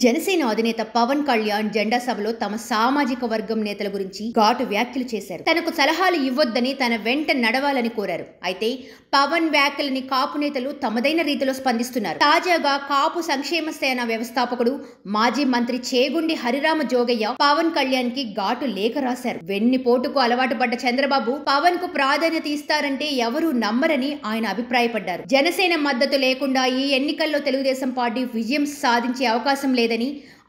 జనసేన అధినేత పవన్ కళ్యాణ్ జెండా సభలో తమ సామాజిక వర్గం నేతల గురించి ఘాటు వ్యాఖ్యలు చేశారు. తనకు సలహాలు ఇవ్వొద్దని తన వెంట నడవాలని కోరారు. అయితే పవన్ వ్యాఖ్యలని కాపు నేతలు తమదైన రీతిలో స్పందిస్తున్నారు. తాజాగా కాపు సంక్షేమ సేన వ్యవస్థాపకుడు మాజీ మంత్రి చేగుండి హరిరామ జోగయ్య పవన్ కళ్యాణ్ కి ఘాటు లేఖ రాశారు. వెన్నిపోటుకు అలవాటు పడ్డ చంద్రబాబు పవన్ కు ప్రాధాన్యత ఇస్తారంటే ఎవరూ నమ్మరని ఆయన అభిప్రాయపడ్డారు. జనసేన మద్దతు లేకుండా ఈ ఎన్నికల్లో తెలుగుదేశం పార్టీ విజయం సాధించే అవకాశం లేదని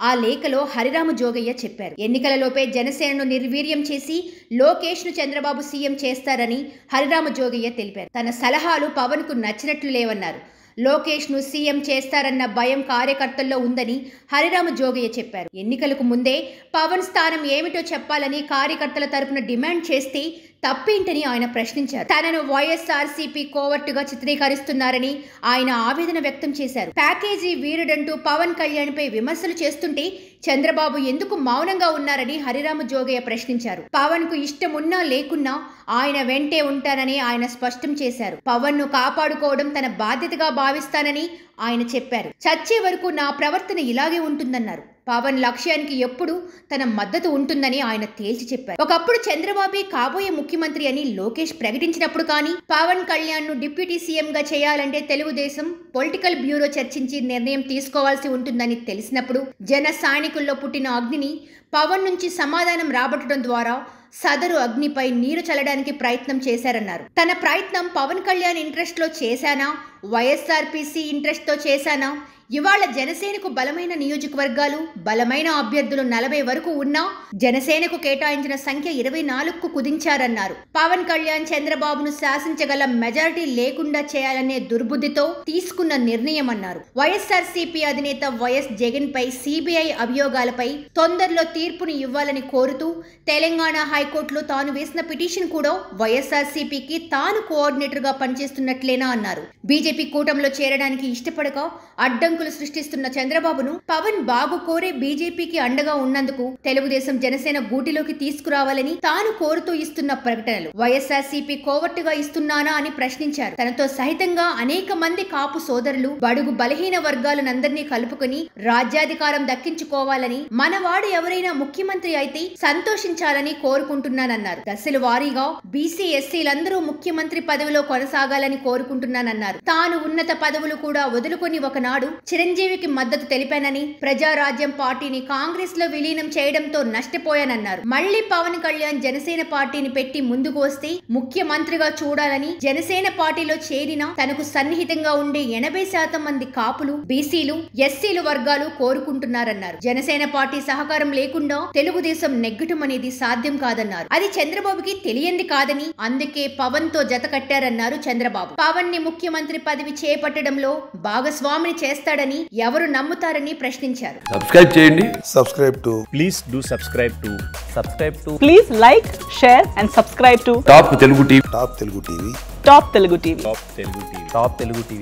ఆ లేఖలో హరిరామ జోగయ్య చెప్పారు. ఎన్నికలలోపే జనసేనను నిర్వీర్యం చేసి లోకేష్ ను చంద్రబాబు సీఎం చేస్తారని హరిరామ జోగయ్య తెలిపారు. తన సలహాలు పవన్ కు నచ్చినట్లు లేవన్నారు. లోకేష్ ను సీఎం చేస్తారన్న భయం కార్యకర్తల్లో ఉందని హరిరామ జోగయ్య చెప్పారు. ఎన్నికలకు ముందే పవన్ స్థానం ఏమిటో చెప్పాలని కార్యకర్తల తరపున డిమాండ్ చేస్తే తప్పేంటని ఆయన ప్రశ్నించారు. తనను వైఎస్ఆర్సీపీ కోవర్టుగా చిత్రీకరిస్తున్నారని ఆయన ఆవేదన వ్యక్తం చేశారు. ప్యాకేజీ వీరుడంటూ పవన్ కళ్యాణ్ పై విమర్శలు చేస్తుంటే చంద్రబాబు ఎందుకు మౌనంగా ఉన్నారని హరిరామ జోగయ్య ప్రశ్నించారు. పవన్ కు ఇష్టం ఉన్నా లేకున్నా ఆయన వెంటే ఉంటానని ఆయన స్పష్టం చేశారు. పవన్ ను కాపాడుకోవడం తన బాధ్యతగా భావిస్తానని ఆయన చెప్పారు. చచ్చే వరకు నా ప్రవర్తన ఇలాగే ఉంటుందన్నారు. పవన్ లక్ష్యానికి ఎప్పుడు తన మద్దతు ఉంటుందని ఆయన తేల్చి చెప్పారు. ఒకప్పుడు చంద్రబాబే కాబోయే ముఖ్యమంత్రి అని లోకేష్ ప్రకటించినప్పుడు కానీ పవన్ కళ్యాణ్ ను డిప్యూటీ సీఎం గా చేయాలంటే తెలుగుదేశం పొలిటికల్ బ్యూరో చర్చించి నిర్ణయం తీసుకోవాల్సి ఉంటుందని తెలిసినప్పుడు జన సైనికుల్లో పుట్టిన అగ్నిని పవన్ నుంచి సమాధానం రాబట్టడం ద్వారా సదరు అగ్నిపై నీరు చల్లడానికి ప్రయత్నం చేశారన్నారు. తన ప్రయత్నం పవన్ కళ్యాణ్ ఇంట్రెస్ట్ లో చేశానా, వైఎస్ఆర్పీసీ ఇంట్రెస్ట్ తో చేశానా? ఇవాళ జనసేనకు బలమైన నియోజకవర్గాలు, బలమైన అభ్యర్థులు 40 వరకు ఉన్నా జనసేనకు కేటాయించిన సంఖ్య 24కు కుదించారన్నారు. పవన్ కళ్యాణ్ చంద్రబాబును శాసించగల మెజారిటీ లేకుండా చేయాలనే దుర్బుద్ధితో తీసుకున్న నిర్ణయం అన్నారు. వైఎస్ఆర్సీపీ అధినేత వైఎస్ జగన్ పై సిబిఐ అభియోగాలపై తొందరలో తీర్పును ఇవ్వాలని కోరుతూ తెలంగాణ హైకోర్టులో తాను వేసిన పిటిషన్ కూడా వైఎస్ఆర్సీపీకి తాను కోఆర్డినేటర్ గా పనిచేస్తున్నట్లేనా అన్నారు. బీజేపీ కూటమిలో చేరడానికి ఇష్టపడక అడ్డంకులు సృష్టిస్తున్న చంద్రబాబును పవన్ బాగు కోరే బీజేపీకి అండగా ఉన్నందుకు తెలుగుదేశం జనసేన గూటిలోకి తీసుకురావాలని తాను కోరుతూ ఇస్తున్న ప్రకటనలు వైఎస్ఆర్సీపీ కోవర్టుగా ఇస్తున్నానా అని ప్రశ్నించారు. తనతో సహితంగా అనేక మంది కాపు సోదరులు, బడుగు బలహీన వర్గాలనందరినీ కలుపుకొని రాజ్యాధికారం దక్కించుకోవాలని, మనవాడు ఎవరైనా ముఖ్యమంత్రి అయితే సంతోషించాలని కోరుకుంటున్నానన్నారు. దశల వారీగా బీసీ ఎస్సీలందరూ ముఖ్యమంత్రి పదవిలో కొనసాగాలని కోరుకుంటున్నానన్నారు. తాను ఉన్నత పదవులు కూడా వదులుకొని ఒకనాడు చిరంజీవికి మద్దతు తెలిపానని, ప్రజారాజ్యం పార్టీని కాంగ్రెస్ లో విలీనం చేయడంతో నష్టపోయానన్నారు. మళ్లీ పవన్ కళ్యాణ్ జనసేన పార్టీని పెట్టి ముందుకు వస్తే ముఖ్యమంత్రిగా చూడాలని, జనసేన పార్టీలో చేరిన తనకు సన్నిహితంగా ఉండే 80% మంది కాపులు, బీసీలు, ఎస్సీలు వర్గాలు కోరుకుంటున్నారన్నారు. జనసేన పార్టీ సహకారం లేకుండా తెలుగుదేశం నెగ్గటం అనేది సాధ్యం కాదన్నారు. అది చంద్రబాబుకి తెలియంది కాదని అందుకే పవన్ తో జత కట్టారన్నారు చంద్రబాబు. పవన్ ని ముఖ్యమంత్రి పదవి చేపట్టడంలో భాగస్వామిని చేస్తాడని ఎవరు నమ్ముతారని ప్రశ్నించారు. సబ్స్క్రైబ్ చేయండి. Please like, share and subscribe to top Telugu TV. Top Telugu TV.